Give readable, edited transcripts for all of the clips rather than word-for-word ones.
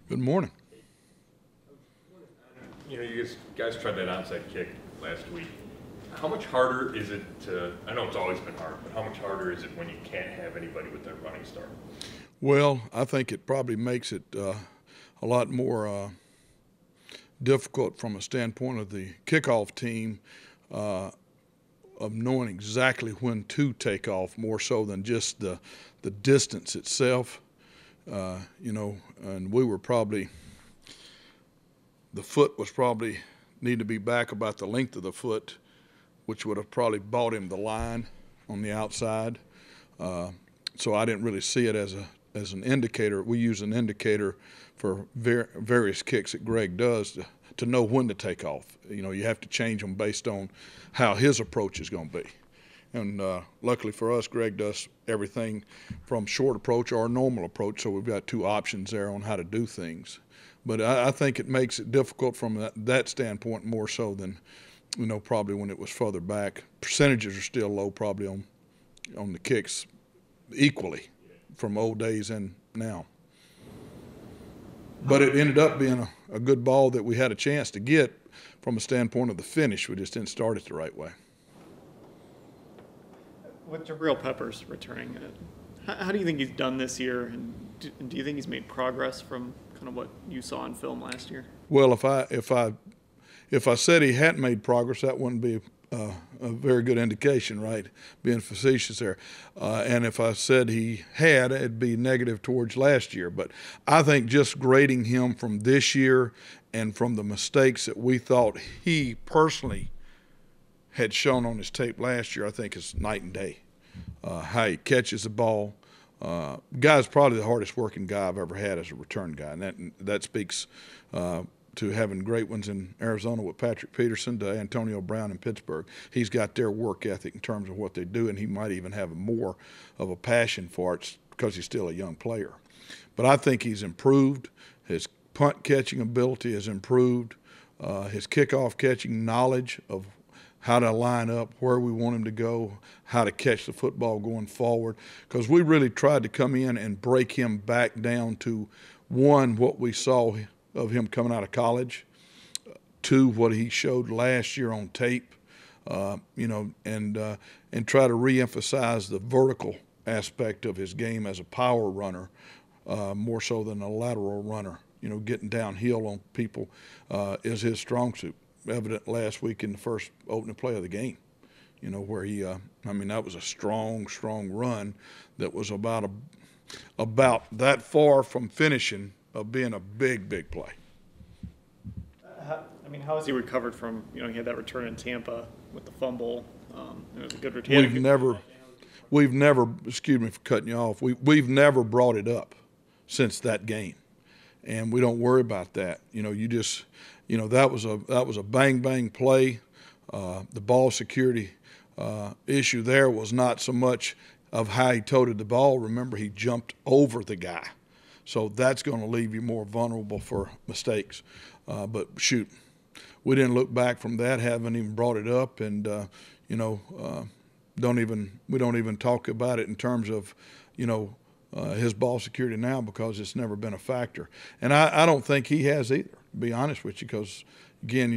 Good morning. You guys tried that onside kick last week. How much harder is it to, I know it's always been hard, but how much harder is it when you can't have anybody with their running start? Well, I think it probably makes it a lot more difficult from a standpoint of the kickoff team of knowing exactly when to take off, more so than just the distance itself. And we were probably, the foot was probably need to be back about the length of the foot, which would have probably bought him the line on the outside. So I didn't really see it as an indicator. We use an indicator for various kicks that Greg does to know when to take off. You have to change them based on how his approach is going to be. And luckily for us, Greg does everything from short approach or normal approach, so we've got two options there on how to do things. But I think it makes it difficult from that standpoint more so than, probably when it was further back. Percentages are still low probably on the kicks equally from old days and now. But it ended up being a good ball that we had a chance to get from a standpoint of the finish. We just didn't start it the right way. With Jabrill Peppers returning, how do you think he's done this year, and do you think he's made progress from kind of what you saw on film last year? Well, if I said he hadn't made progress, that wouldn't be a very good indication, right? Being facetious there. And if I said he had, it'd be negative towards last year. But I think just grading him from this year and from the mistakes that we thought he personally had shown on his tape last year, I think is night and day. How he catches the ball. Guy's probably the hardest working guy I've ever had as a return guy, and that speaks to having great ones in Arizona with Patrick Peterson to Antonio Brown in Pittsburgh. He's got their work ethic in terms of what they do, and he might even have more of a passion for it because he's still a young player. But I think he's improved. His punt catching ability has improved. His kickoff catching knowledge of how to line up, where we want him to go, how to catch the football going forward. Because we really tried to come in and break him back down to, one, what we saw of him coming out of college, two, what he showed last year on tape, and try to reemphasize the vertical aspect of his game as a power runner, more so than a lateral runner. Getting downhill on people is his strong suit. Evident last week in the first opening play of the game, where he, that was a strong run that was about that far from finishing of being a big play. How has he recovered from, he had that return in Tampa with the fumble. It was a good return. We've never, excuse me for cutting you off, we've never brought it up since that game. And we don't worry about that. That was a bang play. The ball security issue there was not so much of how he toted the ball. Remember, he jumped over the guy. So that's going to leave you more vulnerable for mistakes. But shoot, we didn't look back from that, haven't even brought it up, and we don't even talk about it in terms of his ball security now, because it's never been a factor. And I don't think he has either, to be honest with you, because, again,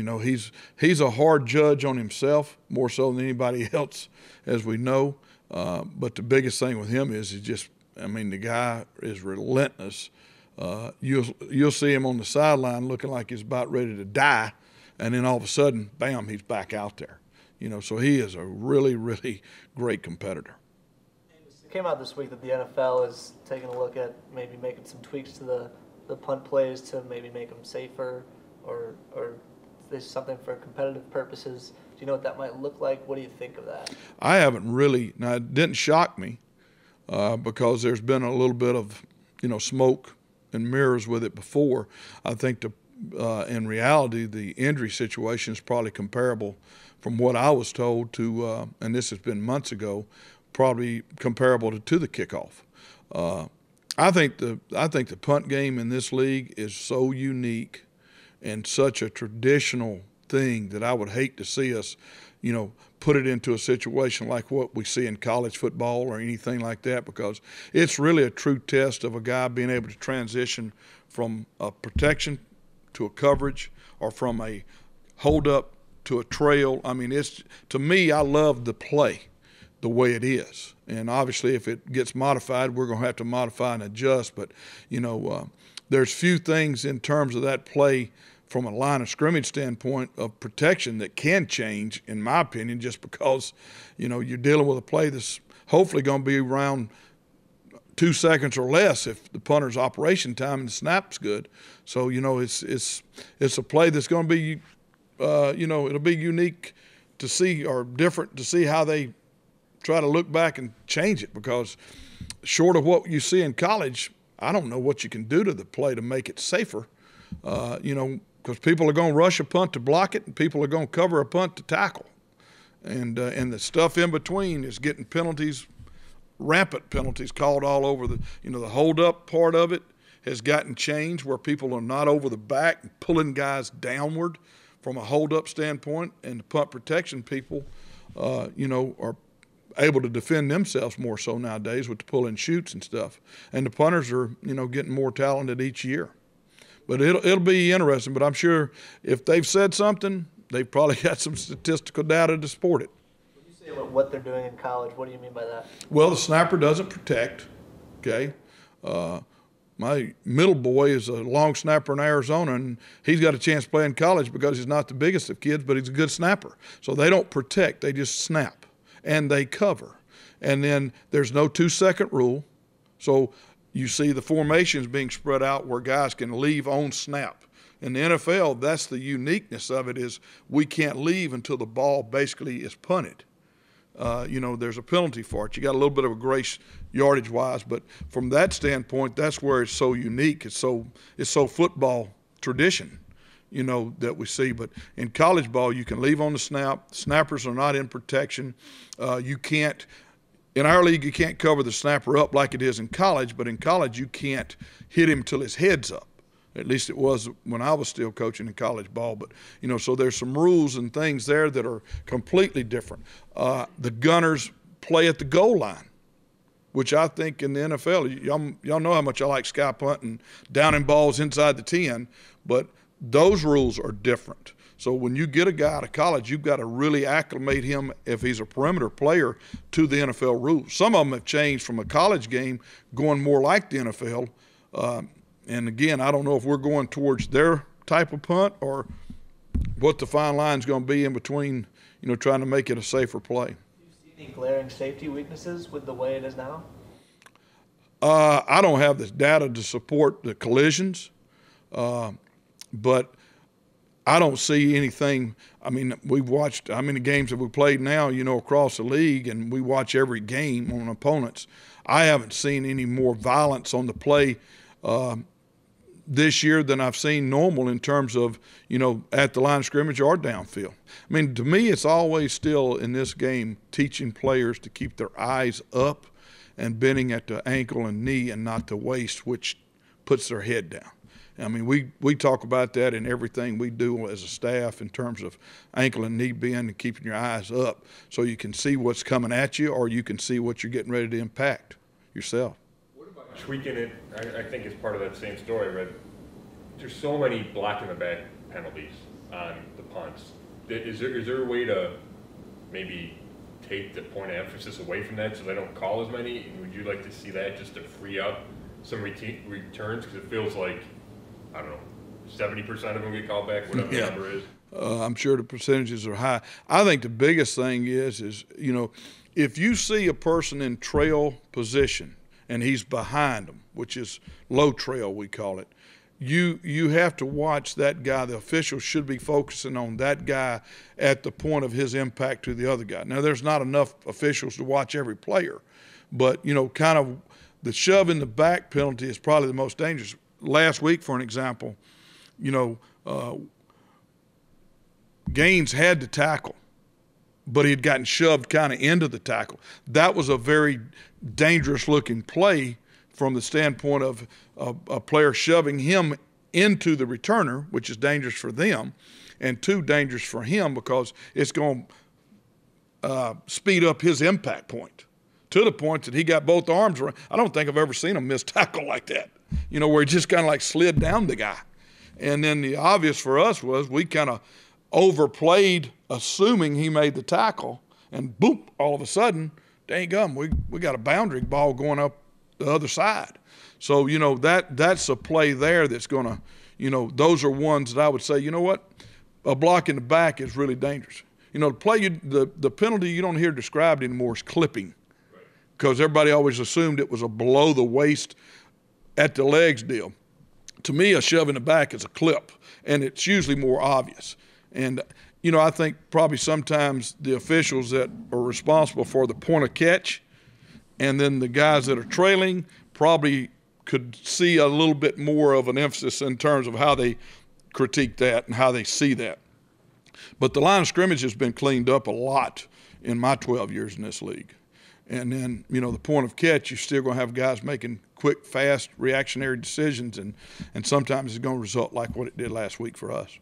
he's a hard judge on himself, more so than anybody else, as we know. But the biggest thing with him is the guy is relentless. You'll see him on the sideline looking like he's about ready to die, and then all of a sudden, bam, he's back out there. So he is a really great competitor. It came out this week that the NFL is taking a look at maybe making some tweaks to the punt plays to maybe make them safer, or there's something for competitive purposes. Do you know what that might look like? What do you think of that? I haven't really. Now, it didn't shock me because there's been a little bit of smoke and mirrors with it before. I think in reality the injury situation is probably comparable, from what I was told, to and this has been months ago, probably comparable to the kickoff. I think the punt game in this league is so unique and such a traditional thing that I would hate to see us, put it into a situation like what we see in college football or anything like that, because it's really a true test of a guy being able to transition from a protection to a coverage, or from a hold up to a trail. I mean, to me, I love the play the way it is. And obviously if it gets modified, we're going to have to modify and adjust. But, there's few things in terms of that play from a line of scrimmage standpoint of protection that can change, in my opinion, just because, you're dealing with a play that's hopefully going to be around 2 seconds or less if the punter's operation time and the snap's good. So, it's a play that's going to be, it'll be unique to see, or different to see how they try to look back and change it, because short of what you see in college, I don't know what you can do to the play to make it safer. Because people are going to rush a punt to block it, and people are going to cover a punt to tackle. And the stuff in between is getting penalties, rampant penalties called all over the hold-up part of it has gotten changed, where people are not over the back and pulling guys downward from a hold-up standpoint, and the punt protection people, are able to defend themselves more so nowadays with the pull and shoots and stuff. And the punters are, getting more talented each year. But it'll be interesting. But I'm sure if they've said something, they've probably got some statistical data to support it. When you say what they're doing in college, what do you mean by that? Well, the snapper doesn't protect, okay? My middle boy is a long snapper in Arizona, and he's got a chance to play in college because he's not the biggest of kids, but he's a good snapper. So they don't protect, they just snap, and they cover. And then there's no 2-second rule. So you see the formations being spread out where guys can leave on snap. In the NFL, that's the uniqueness of it, is we can't leave until the ball basically is punted. There's a penalty for it. You got a little bit of a grace yardage-wise, but from that standpoint, that's where it's so unique. It's so football tradition, that we see. But in college ball, you can leave on the snap. Snappers are not in protection. In our league, you can't cover the snapper up like it is in college, but in college, you can't hit him till his head's up. At least it was when I was still coaching in college ball. But, so there's some rules and things there that are completely different. The gunners play at the goal line, which I think in the NFL, y'all know how much I like sky punting, downing balls inside the 10, but those rules are different. So when you get a guy out of college, you've got to really acclimate him, if he's a perimeter player, to the NFL rules. Some of them have changed from a college game going more like the NFL. And again, I don't know if we're going towards their type of punt or what the fine line is going to be in between, trying to make it a safer play. Do you see any glaring safety weaknesses with the way it is now? I don't have the data to support the collisions, but I don't see anything. I mean, we've watched how many games have we played now, across the league, and we watch every game on opponents. I haven't seen any more violence on the play this year than I've seen normal in terms of, at the line of scrimmage or downfield. I mean, to me, it's always still in this game teaching players to keep their eyes up and bending at the ankle and knee and not the waist, which puts their head down. I mean, we talk about that in everything we do as a staff in terms of ankle and knee bend and keeping your eyes up so you can see what's coming at you, or you can see what you're getting ready to impact yourself. What about tweaking it? I think it's part of that same story, Red. There's so many block in the back penalties on the punts. Is there a way to maybe take the point of emphasis away from that so they don't call as many? And would you like to see that just to free up some returns? Because it feels like, I don't know, 70% of them get called back, whatever the number is. I'm sure the percentages are high. I think the biggest thing is if you see a person in trail position and he's behind them, which is low trail we call it, you have to watch that guy. The officials should be focusing on that guy at the point of his impact to the other guy. Now, there's not enough officials to watch every player, but, kind of the shove in the back penalty is probably the most dangerous. Last week, for an example, Gaines had to tackle, but he had gotten shoved kind of into the tackle. That was a very dangerous-looking play from the standpoint of a player shoving him into the returner, which is dangerous for them, and too dangerous for him because it's going to speed up his impact point to the point that he got both arms around. I don't think I've ever seen him miss tackle like that, where he just kind of like slid down the guy. And then the obvious for us was we kind of overplayed assuming he made the tackle, and boom, all of a sudden, dang gum, we got a boundary ball going up the other side. So, that's a play there that's going to, those are ones that I would say, you know what, a block in the back is really dangerous. The play, the penalty you don't hear described anymore is clipping, because everybody always assumed it was a below the waist at the legs deal. To me, a shove in the back is a clip, and it's usually more obvious. And, I think probably sometimes the officials that are responsible for the point of catch and then the guys that are trailing probably could see a little bit more of an emphasis in terms of how they critique that and how they see that. But the line of scrimmage has been cleaned up a lot in my 12 years in this league. And then, the point of catch, you're still going to have guys making quick, fast, reactionary decisions, and sometimes it's going to result like what it did last week for us.